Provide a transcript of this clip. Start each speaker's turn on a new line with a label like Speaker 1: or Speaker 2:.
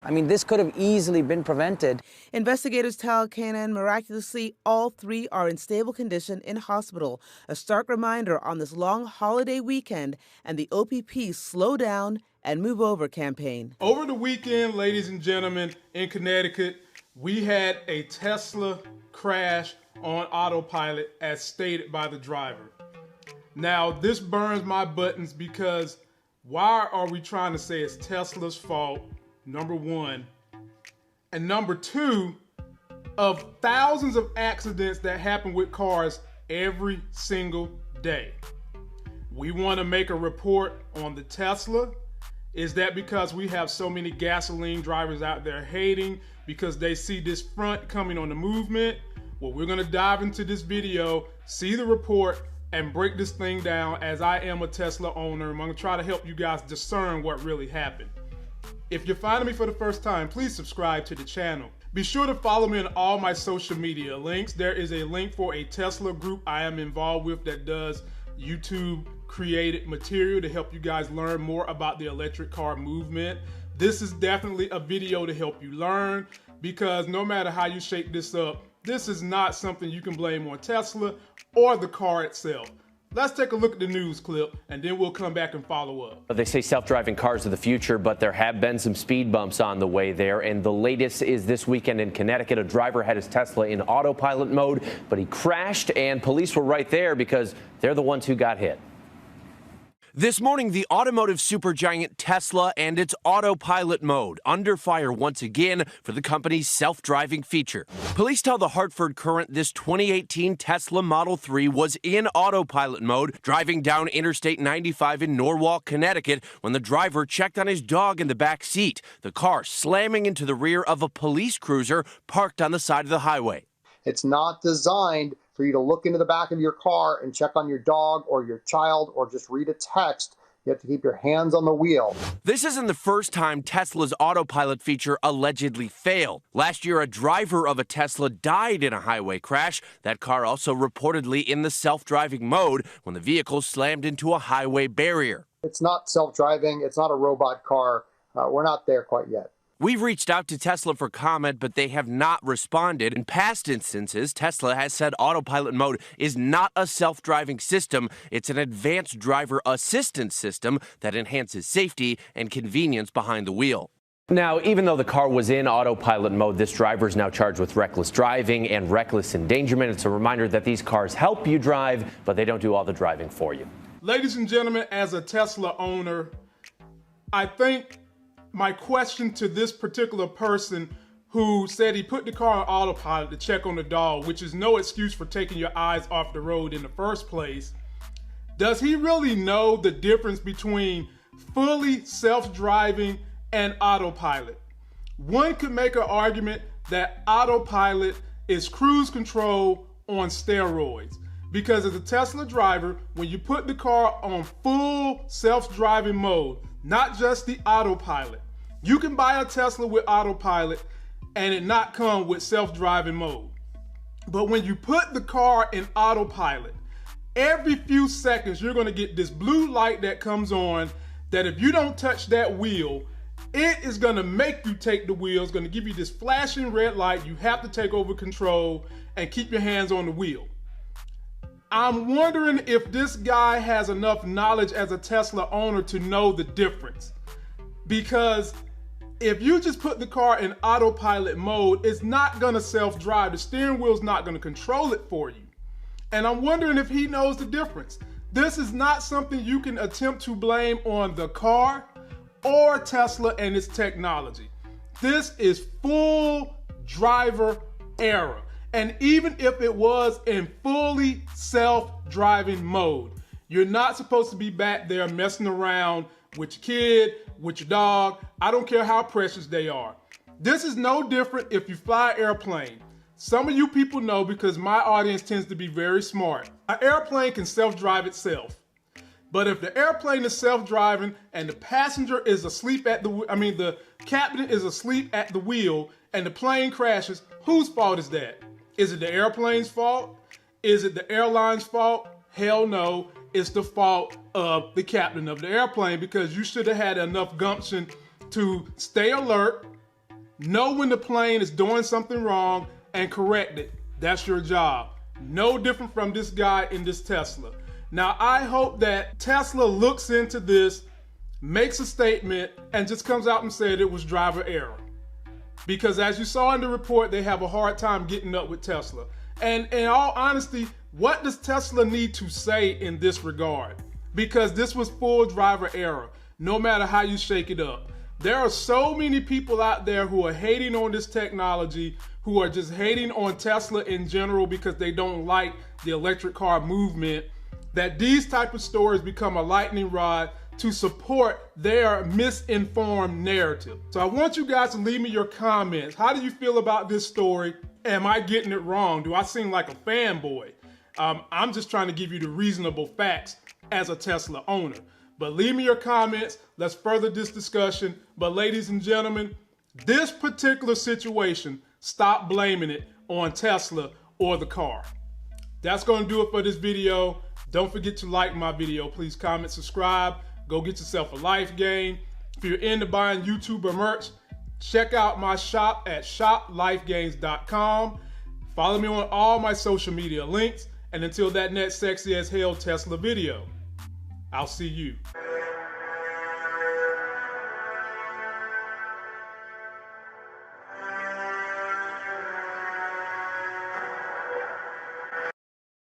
Speaker 1: I mean, this could have easily been prevented.
Speaker 2: Investigators tell CNN miraculously all three are in stable condition in hospital. A stark reminder on this long holiday weekend and the OPP Slow Down and Move Over campaign.
Speaker 3: Over the weekend, ladies and gentlemen, in Connecticut, we had a Tesla crash on autopilot as stated by the driver. Now, this burns my buttons because why are we trying to say it's Tesla's fault, number one? And number two, of thousands of accidents that happen with cars every single day. We want to make a report on the Tesla. Is that because we have so many gasoline drivers out there hating because they see this front coming on the movement? Well, we're going to dive into this video, see the report, and break this thing down as I am a Tesla owner. I'm going to try to help you guys discern what really happened. If you're finding me for the first time, please subscribe to the channel. Be sure to follow me on all my social media links. There is a link for a Tesla group I am involved with that does YouTube created material to help you guys learn more about the electric car movement. This is definitely a video to help you learn, because no matter how you shape this up, this is not something you can blame on Tesla or the car itself. Let's take a look at the news clip, and then we'll come back and follow up.
Speaker 4: They say self-driving cars are the future, but there have been some speed bumps on the way there. And the latest is this weekend in Connecticut. A driver had his Tesla in autopilot mode, but he crashed, and police were right there because they're the ones who got hit. This morning, the automotive supergiant Tesla and its autopilot mode under fire once again for the company's self-driving feature. Police tell the Hartford Courant this 2018 Tesla Model 3 was in autopilot mode driving down Interstate 95 in Norwalk, Connecticut, when the driver checked on his dog in the back seat, the car slamming into the rear of a police cruiser parked on the side of the highway.
Speaker 5: It's not designed for you to look into the back of your car and check on your dog or your child or just read a text. You have to keep your hands on the wheel.
Speaker 4: This isn't the first time Tesla's autopilot feature allegedly failed. Last year, a driver of a Tesla died in a highway crash. That car also reportedly in the self-driving mode when the vehicle slammed into a highway barrier.
Speaker 5: It's not self-driving. It's not a robot car. We're not there quite yet.
Speaker 4: We've reached out to Tesla for comment, but they have not responded. In past instances, Tesla has said autopilot mode is not a self-driving system. It's an advanced driver assistance system that enhances safety and convenience behind the wheel. Now, even though the car was in autopilot mode, this driver is now charged with reckless driving and reckless endangerment. It's a reminder that these cars help you drive, but they don't do all the driving for you.
Speaker 3: Ladies and gentlemen, as a Tesla owner, I think my question to this particular person who said he put the car on autopilot to check on the dog, which is no excuse for taking your eyes off the road in the first place, does he really know the difference between fully self-driving and autopilot? One could make an argument that autopilot is cruise control on steroids, because as a Tesla driver, when you put the car on full self-driving mode, not just the autopilot. You can buy a Tesla with autopilot and it not come with self-driving mode. But when you put the car in autopilot, every few seconds you're gonna get this blue light that comes on that if you don't touch that wheel, it is gonna make you take the wheel. It's gonna give you this flashing red light. You have to take over control and keep your hands on the wheel. I'm wondering if this guy has enough knowledge as a Tesla owner to know the difference. Because if you just put the car in autopilot mode, it's not gonna self-drive. The steering wheel's not gonna control it for you. And I'm wondering if he knows the difference. This is not something you can attempt to blame on the car or Tesla and its technology. This is full driver error. And even if it was in fully self-driving mode, you're not supposed to be back there messing around with your kid, with your dog. I don't care how precious they are. This is no different if you fly an airplane. Some of you people know, because my audience tends to be very smart. An airplane can self-drive itself. But if the airplane is self-driving and the passenger is asleep at the captain is asleep at the wheel and the plane crashes, whose fault is that? Is it the airplane's fault? Is it the airline's fault? Hell no, it's the fault of the captain of the airplane, because you should have had enough gumption to stay alert, Know when the plane is doing something wrong and correct it. That's your job. No different from this guy in this Tesla. Now, I hope that Tesla looks into this, makes a statement, and just comes out and said it was driver error. Because as you saw in the report, they have a hard time getting up with Tesla. And in all honesty, what does Tesla need to say in this regard? Because this was full driver error, no matter how you shake it up. There are so many people out there who are hating on this technology, who are just hating on Tesla in general because they don't like the electric car movement, that these type of stories become a lightning rod to support their misinformed narrative. So I want you guys to leave me your comments. How do you feel about this story? Am I getting it wrong? Do I seem like a fanboy? I'm just trying to give you the reasonable facts as a Tesla owner. But leave me your comments. Let's further this discussion. But ladies and gentlemen, this particular situation, stop blaming it on Tesla or the car. That's going to do it for this video. Don't forget to like my video. Please comment, subscribe. Go get yourself a life game. If you're into buying YouTuber merch, check out my shop at shoplifegains.com. Follow me on all my social media links. And until that next sexy as hell Tesla video, I'll see you.